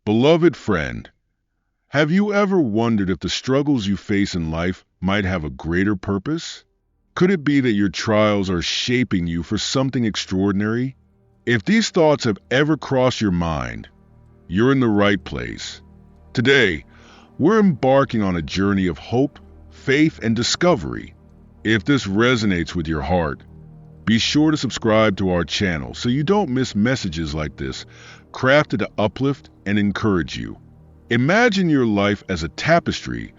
Beloved friend, have you ever wondered if the struggles you face in life might have a greater purpose? Could it be that your trials are shaping you for something extraordinary? If these thoughts have ever crossed your mind, you're in the right place. Today, we're embarking on a journey of hope, faith, and discovery. If this resonates with your heart, be sure to subscribe to our channel so you don't miss messages like this, crafted to uplift and encourage you. Imagine your life as a tapestry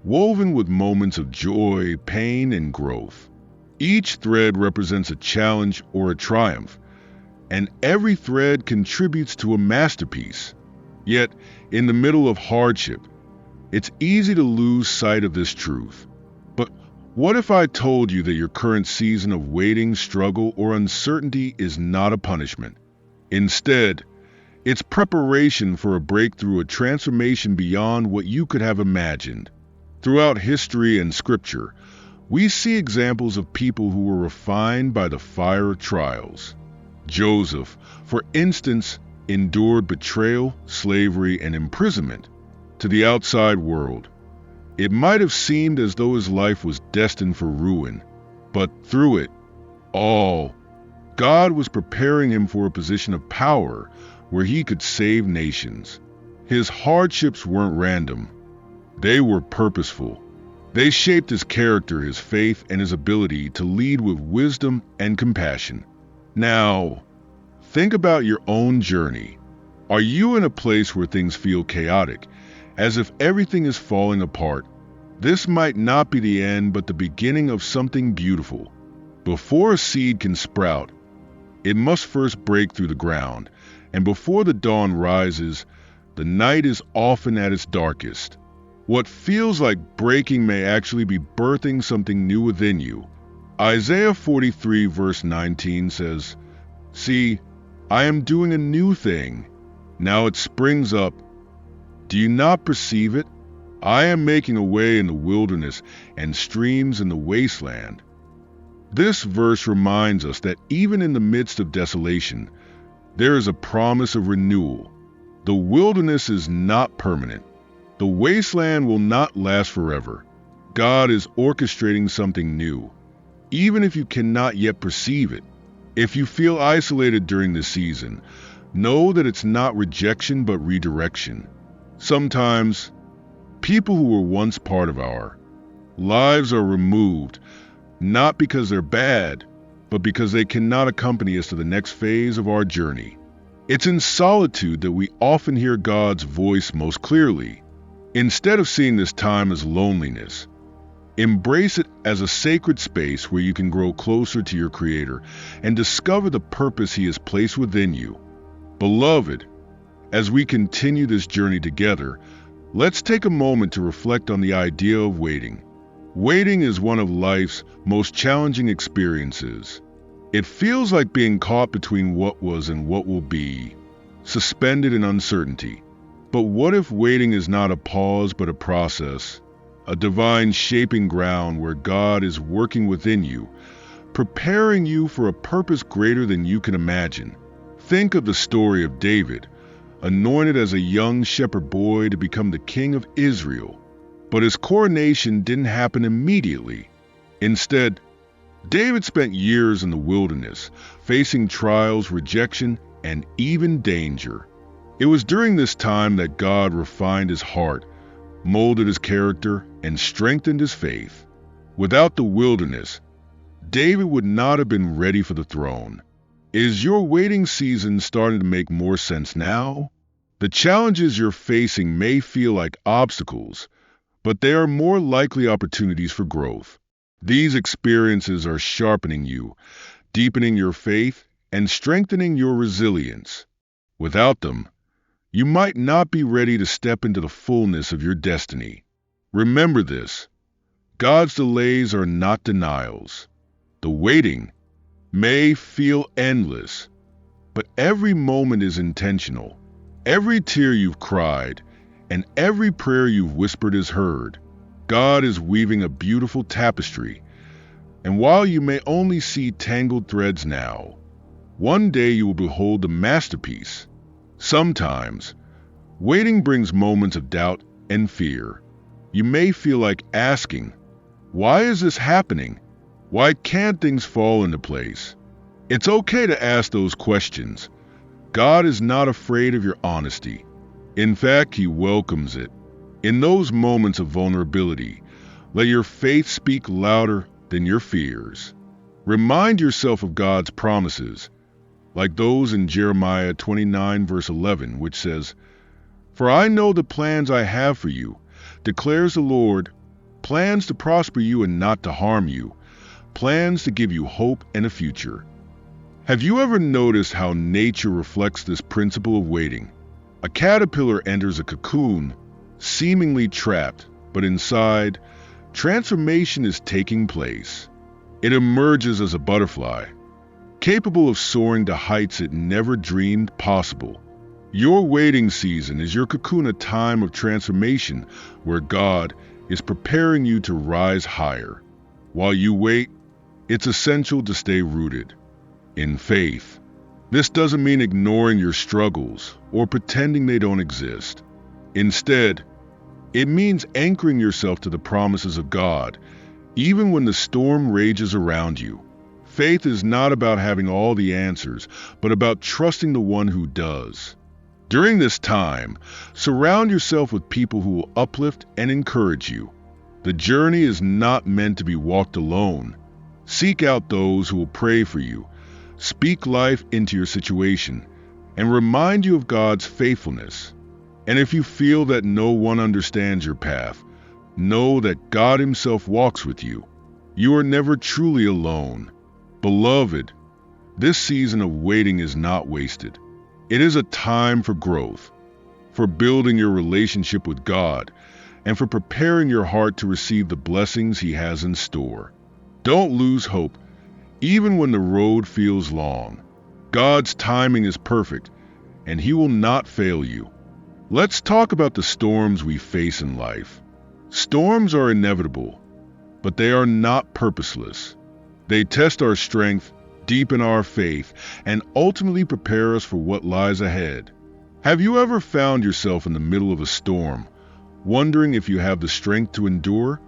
woven with moments of joy, pain, and growth. Each thread represents a challenge or a triumph, and every thread contributes to a masterpiece. Yet, in the middle of hardship, it's easy to lose sight of this truth. But what if I told you that your current season of waiting, struggle, or uncertainty is not a punishment? Instead, it's preparation for a breakthrough, a transformation beyond what you could have imagined. Throughout history and scripture, we see examples of people who were refined by the fire of trials. Joseph, for instance, endured betrayal, slavery, and imprisonment. To the outside world, it might have seemed as though his life was destined for ruin, but through it all, God was preparing him for a position of power where he could save nations. His hardships weren't random. They were purposeful. They shaped his character, his faith, and his ability to lead with wisdom and compassion. Now, think about your own journey. Are you in a place where things feel chaotic, as if everything is falling apart? This might not be the end, but the beginning of something beautiful. Before a seed can sprout, it must first break through the ground, and before the dawn rises, the night is often at its darkest. What feels like breaking may actually be birthing something new within you. Isaiah 43 verse 19 says, "See, I am doing a new thing. Now it springs up. Do you not perceive it? I am making a way in the wilderness and streams in the wasteland." This verse reminds us that even in the midst of desolation, there is a promise of renewal. The wilderness is not permanent. The wasteland will not last forever. God is orchestrating something new, even if you cannot yet perceive it. If you feel isolated during this season, know that it's not rejection but redirection. Sometimes, people who were once part of our lives are removed, not because they're bad, but because they cannot accompany us to the next phase of our journey. It's in solitude that we often hear God's voice most clearly. Instead of seeing this time as loneliness, embrace it as a sacred space where you can grow closer to your Creator and discover the purpose He has placed within you. Beloved, as we continue this journey together, let's take a moment to reflect on the idea of waiting. Waiting is one of life's most challenging experiences. It feels like being caught between what was and what will be, suspended in uncertainty. But what if waiting is not a pause but a process, a divine shaping ground where God is working within you, preparing you for a purpose greater than you can imagine? Think of the story of David, anointed as a young shepherd boy to become the king of Israel. But his coronation didn't happen immediately. Instead, David spent years in the wilderness, facing trials, rejection, and even danger. It was during this time that God refined his heart, molded his character, and strengthened his faith. Without the wilderness, David would not have been ready for the throne. Is your waiting season starting to make more sense now? The challenges you're facing may feel like obstacles, but they are more likely opportunities for growth. These experiences are sharpening you, deepening your faith, and strengthening your resilience. Without them, you might not be ready to step into the fullness of your destiny. Remember this: God's delays are not denials. The waiting may feel endless, but every moment is intentional. Every tear you've cried and every prayer you've whispered is heard. God is weaving a beautiful tapestry, and while you may only see tangled threads now, one day you will behold the masterpiece. Sometimes, Waiting brings moments of doubt and fear. You may feel like asking, why is this happening? Why can't things fall into place? It's okay to ask those questions. God is not afraid of your honesty. In fact, He welcomes it. In those moments of vulnerability, let your faith speak louder than your fears. Remind yourself of God's promises, like those in Jeremiah 29 verse 11, which says, "For I know the plans I have for you, declares the Lord, plans to prosper you and not to harm you, plans to give you hope and a future." Have you ever noticed how nature reflects this principle of waiting? A caterpillar enters a cocoon, seemingly trapped, but inside, transformation is taking place. It emerges as a butterfly, capable of soaring to heights it never dreamed possible. Your waiting season is your cocoon, a time of transformation where God is preparing you to rise higher. While you wait, it's essential to stay rooted in faith. This doesn't mean ignoring your struggles or pretending they don't exist. Instead, it means anchoring yourself to the promises of God, even when the storm rages around you. Faith is not about having all the answers, but about trusting the one who does. During this time, surround yourself with people who will uplift and encourage you. The journey is not meant to be walked alone. Seek out those who will pray for you, speak life into your situation, and remind you of God's faithfulness. And if you feel that no one understands your path, know that God Himself walks with you. You are never truly alone. Beloved, this season of waiting is not wasted. It is a time for growth, for building your relationship with God, and for preparing your heart to receive the blessings He has in store. Don't lose hope, even when the road feels long. God's timing is perfect, and He will not fail you. Let's talk about the storms we face in life. Storms are inevitable, but they are not purposeless. They test our strength, deepen our faith, and ultimately prepare us for what lies ahead. Have you ever found yourself in the middle of a storm, wondering if you have the strength to endure?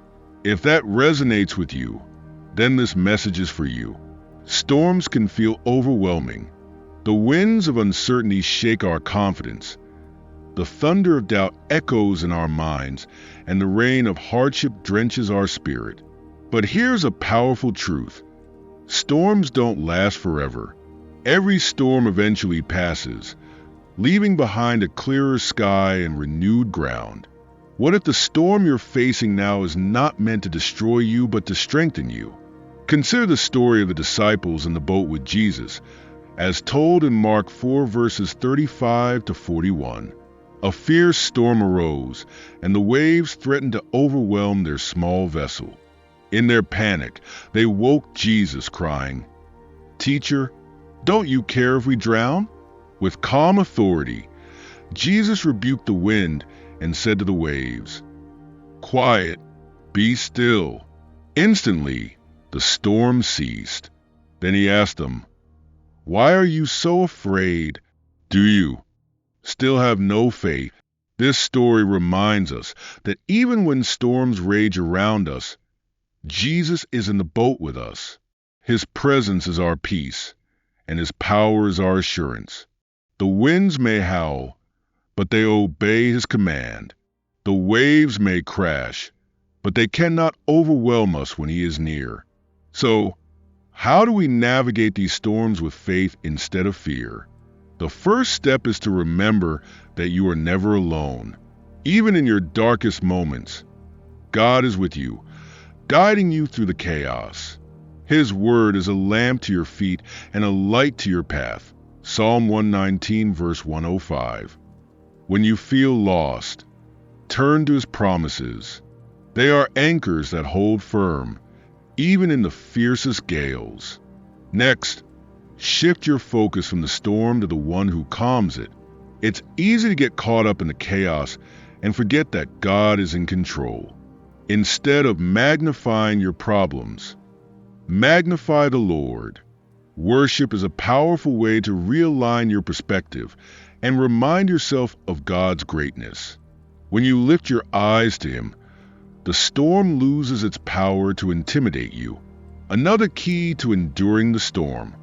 If that resonates with you, then this message is for you. Storms can feel overwhelming. The winds of uncertainty shake our confidence. The thunder of doubt echoes in our minds, and the rain of hardship drenches our spirit. But here's a powerful truth. Storms don't last forever. Every storm eventually passes, leaving behind a clearer sky and renewed ground. What if the storm you're facing now is not meant to destroy you, but to strengthen you? Consider the story of the disciples in the boat with Jesus, as told in Mark 4 verses 35 to 41. A fierce storm arose, and the waves threatened to overwhelm their small vessel. In their panic, they woke Jesus, crying, "Teacher, don't you care if we drown?" With calm authority, Jesus rebuked the wind and said to the waves, "Quiet, be still." Instantly, the storm ceased. Then He asked them, "Why are you so afraid? Do you still have no faith?" This story reminds us that even when storms rage around us, Jesus is in the boat with us. His presence is our peace, and His power is our assurance. The winds may howl, but they obey His command. The waves may crash, but they cannot overwhelm us when He is near. So, how do we navigate these storms with faith instead of fear? The first step is to remember that you are never alone. Even in your darkest moments, God is with you, guiding you through the chaos. His word is a lamp to your feet and a light to your path. Psalm 119 verse 105. When you feel lost, turn to His promises. They are anchors that hold firm, even in the fiercest gales. Next, shift your focus from the storm to the one who calms it. It's easy to get caught up in the chaos and forget that God is in control. Instead of magnifying your problems, magnify the Lord. Worship is a powerful way to realign your perspective and remind yourself of God's greatness. When you lift your eyes to Him, the storm loses its power to intimidate you. Another key to enduring the storm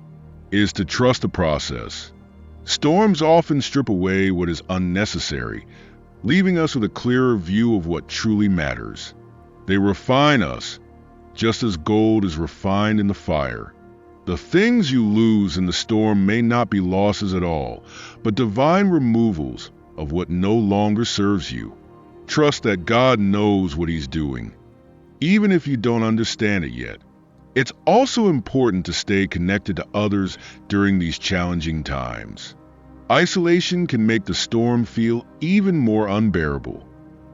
is to trust the process. Storms often strip away what is unnecessary, leaving us with a clearer view of what truly matters. They refine us, just as gold is refined in the fire. The things you lose in the storm may not be losses at all, but divine removals of what no longer serves you. Trust that God knows what He's doing, even if you don't understand it yet. It's also important to stay connected to others during these challenging times. Isolation can make the storm feel even more unbearable.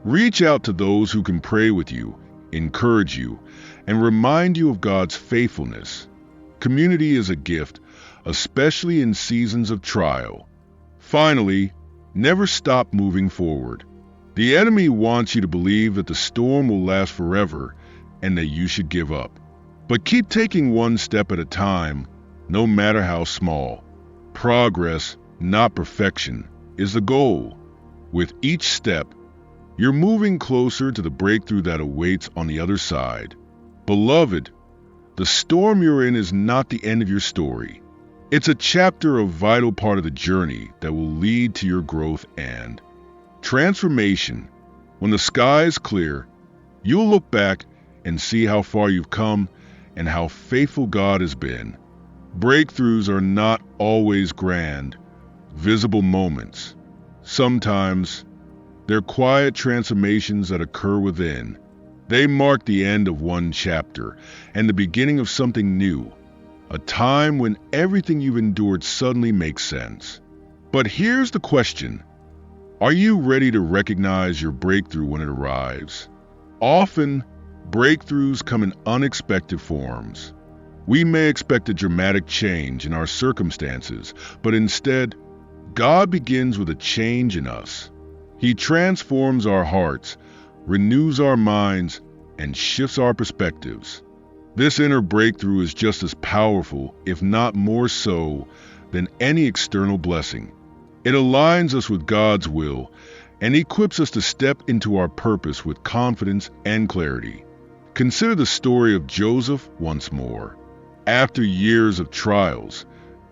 Reach out to those who can pray with you, encourage you, and remind you of God's faithfulness. Community is a gift, especially in seasons of trial. Finally, never stop moving forward. The enemy wants you to believe that the storm will last forever and that you should give up. But keep taking one step at a time, no matter how small. Progress, not perfection, is the goal. With each step, you're moving closer to the breakthrough that awaits on the other side. Beloved, the storm you're in is not the end of your story. It's a chapter, a vital part of the journey that will lead to your growth and transformation. When the sky is clear, you'll look back and see how far you've come and how faithful God has been. Breakthroughs are not always grand, visible moments. Sometimes they're quiet transformations that occur within. They mark the end of one chapter and the beginning of something new, a time when everything you've endured suddenly makes sense. But here's the question: are you ready to recognize your breakthrough when it arrives? Often, breakthroughs come in unexpected forms. We may expect a dramatic change in our circumstances, but instead, God begins with a change in us. He transforms our hearts, renews our minds, and shifts our perspectives. This inner breakthrough is just as powerful, if not more so, than any external blessing. It aligns us with God's will and equips us to step into our purpose with confidence and clarity. Consider the story of Joseph once more. After years of trials,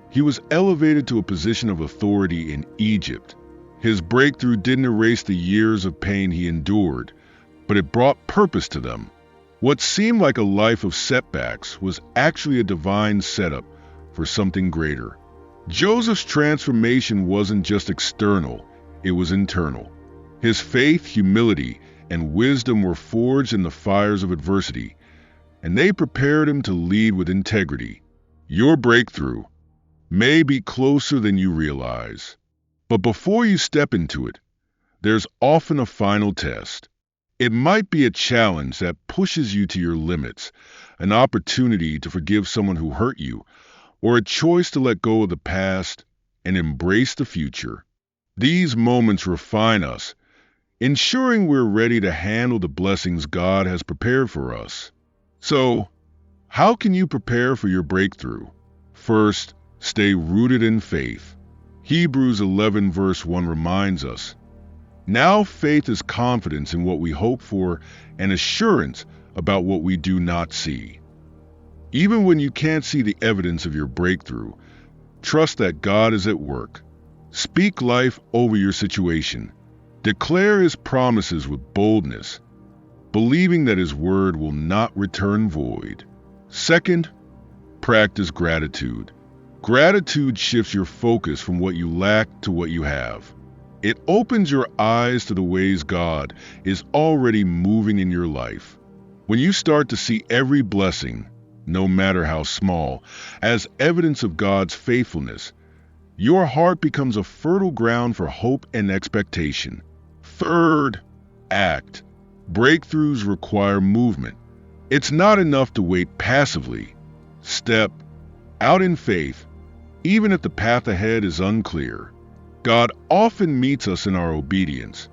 he was elevated to a position of authority in Egypt. His breakthrough didn't erase the years of pain he endured, but it brought purpose to them. What seemed like a life of setbacks was actually a divine setup for something greater. Joseph's transformation wasn't just external, it was internal. His faith, humility, and wisdom were forged in the fires of adversity, and they prepared him to lead with integrity. Your breakthrough may be closer than you realize, but before you step into it, there's often a final test. It might be a challenge that pushes you to your limits, an opportunity to forgive someone who hurt you, or a choice to let go of the past and embrace the future. These moments refine us, ensuring we're ready to handle the blessings God has prepared for us. So, how can you prepare for your breakthrough? First, stay rooted in faith. Hebrews 11 verse 1 reminds us, "Now faith is confidence in what we hope for and assurance about what we do not see." Even when you can't see the evidence of your breakthrough, trust that God is at work. Speak life over your situation. Declare His promises with boldness, believing that His word will not return void. Second, practice gratitude. Gratitude shifts your focus from what you lack to what you have. It opens your eyes to the ways God is already moving in your life. When you start to see every blessing, no matter how small, as evidence of God's faithfulness, your heart becomes a fertile ground for hope and expectation. Third, act. Breakthroughs require movement. It's not enough to wait passively. Step out in faith, even if the path ahead is unclear. God often meets us in our obedience,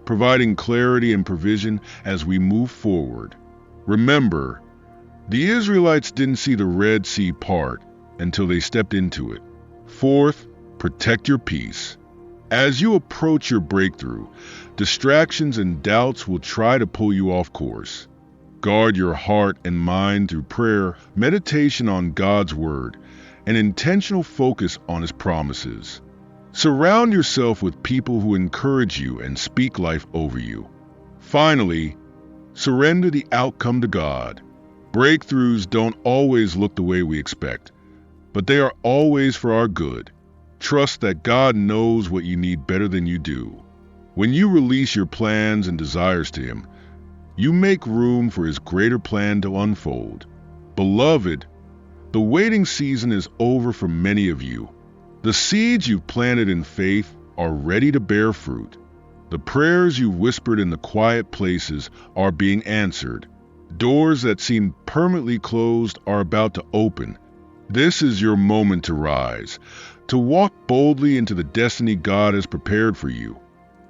providing clarity and provision as we move forward. Remember, the Israelites didn't see the Red Sea part until they stepped into it. Fourth, protect your peace. As you approach your breakthrough, distractions and doubts will try to pull you off course. Guard your heart and mind through prayer, meditation on God's Word, and intentional focus on His promises. Surround yourself with people who encourage you and speak life over you. Finally, surrender the outcome to God. Breakthroughs don't always look the way we expect, but they are always for our good. Trust that God knows what you need better than you do. When you release your plans and desires to Him, you make room for His greater plan to unfold. Beloved, the waiting season is over for many of you. The seeds you've planted in faith are ready to bear fruit. The prayers you whispered in the quiet places are being answered. Doors that seemed permanently closed are about to open. This is your moment to rise, to walk boldly into the destiny God has prepared for you.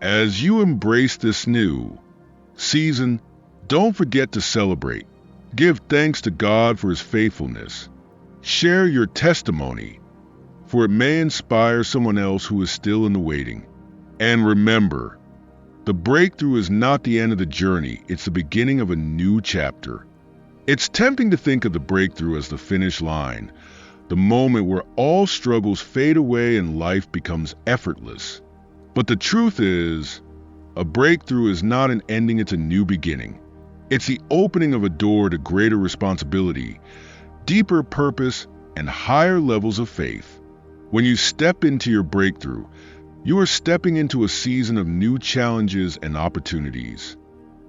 As you embrace this new season, don't forget to celebrate. Give thanks to God for His faithfulness. Share your testimony, for it may inspire someone else who is still in the waiting. And remember, the breakthrough is not the end of the journey, it's the beginning of a new chapter. It's tempting to think of the breakthrough as the finish line, the moment where all struggles fade away and life becomes effortless. But the truth is, a breakthrough is not an ending, it's a new beginning. It's the opening of a door to greater responsibility, deeper purpose, and higher levels of faith. When you step into your breakthrough, you are stepping into a season of new challenges and opportunities.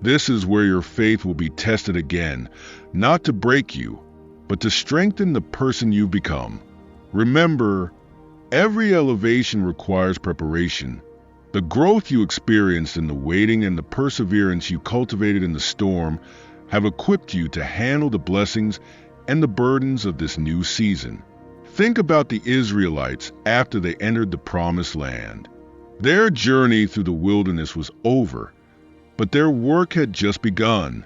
This is where your faith will be tested again, not to break you, but to strengthen the person you've become. Remember, every elevation requires preparation. The growth you experienced in the waiting and the perseverance you cultivated in the storm have equipped you to handle the blessings and the burdens of this new season. Think about the Israelites after they entered the Promised Land. Their journey through the wilderness was over, but their work had just begun.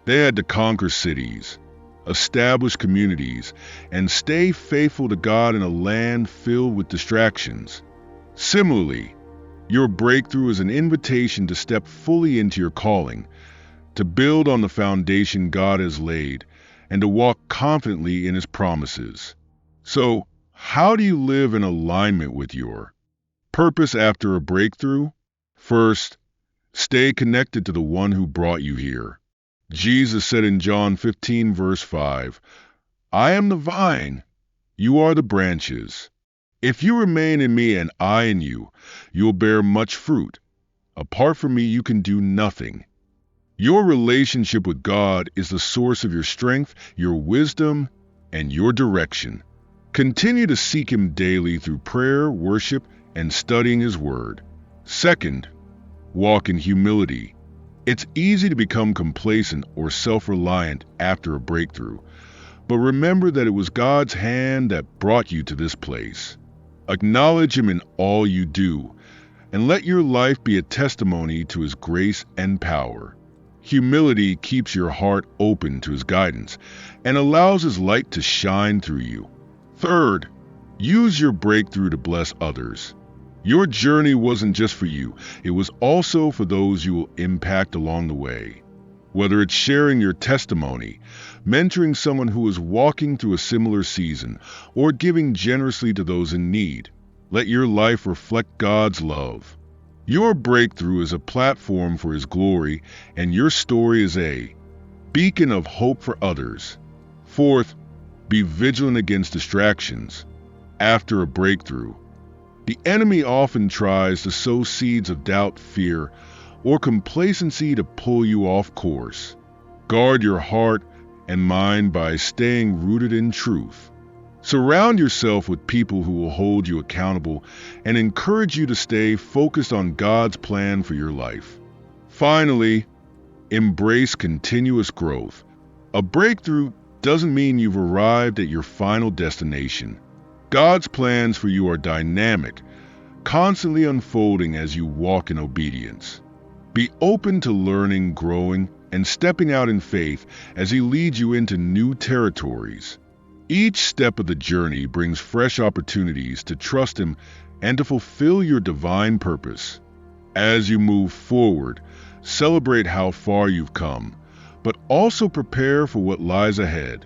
They had to conquer cities, establish communities, and stay faithful to God in a land filled with distractions. Similarly, your breakthrough is an invitation to step fully into your calling, to build on the foundation God has laid, and to walk confidently in His promises. So, how do you live in alignment with your purpose after a breakthrough? First, stay connected to the one who brought you here. Jesus said in John 15, verse 5, "I am the vine, you are the branches. If you remain in me and I in you, you will bear much fruit. Apart from me, you can do nothing." Your relationship with God is the source of your strength, your wisdom, and your direction. Continue to seek Him daily through prayer, worship, and studying His Word. Second, walk in humility. It's easy to become complacent or self-reliant after a breakthrough, but remember that it was God's hand that brought you to this place. Acknowledge Him in all you do, and let your life be a testimony to His grace and power. Humility keeps your heart open to His guidance and allows His light to shine through you. Third, use your breakthrough to bless others. Your journey wasn't just for you, it was also for those you will impact along the way. Whether it's sharing your testimony, mentoring someone who is walking through a similar season, or giving generously to those in need, let your life reflect God's love. Your breakthrough is a platform for His glory, and your story is a beacon of hope for others. Fourth, be vigilant against distractions. After a breakthrough, the enemy often tries to sow seeds of doubt, fear, or complacency to pull you off course. Guard your heart and mind by staying rooted in truth. Surround yourself with people who will hold you accountable and encourage you to stay focused on God's plan for your life. Finally, embrace continuous growth. A breakthrough doesn't mean you've arrived at your final destination. God's plans for you are dynamic, constantly unfolding as you walk in obedience. Be open to learning, growing, and stepping out in faith as He leads you into new territories. Each step of the journey brings fresh opportunities to trust Him and to fulfill your divine purpose. As you move forward, celebrate how far you've come, but also prepare for what lies ahead.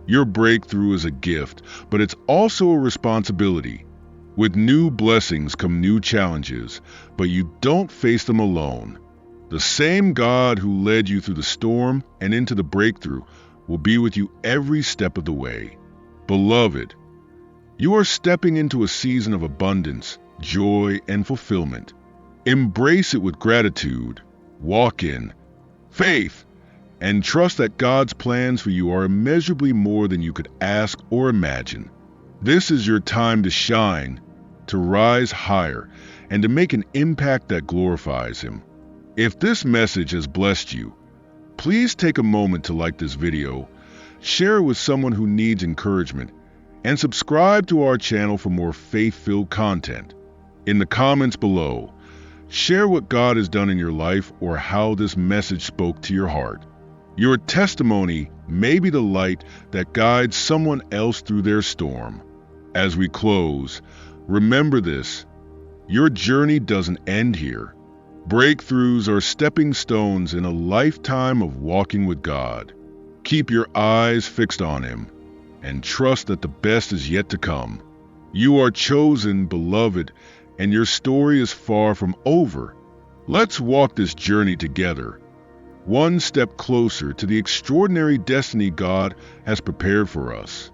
Your breakthrough is a gift, but it's also a responsibility. With new blessings come new challenges, but you don't face them alone. The same God who led you through the storm and into the breakthrough will be with you every step of the way. Beloved, you are stepping into a season of abundance, joy, and fulfillment. Embrace it with gratitude, walk in faith, and trust that God's plans for you are immeasurably more than you could ask or imagine. This is your time to shine, to rise higher, and to make an impact that glorifies Him. If this message has blessed you, please take a moment to like this video, share it with someone who needs encouragement, and subscribe to our channel for more faith-filled content. In the comments below, share what God has done in your life or how this message spoke to your heart. Your testimony may be the light that guides someone else through their storm. As we close, remember this: your journey doesn't end here. Breakthroughs are stepping stones in a lifetime of walking with God. Keep your eyes fixed on Him and trust that the best is yet to come. You are chosen, beloved, and your story is far from over. Let's walk this journey together, one step closer to the extraordinary destiny God has prepared for us.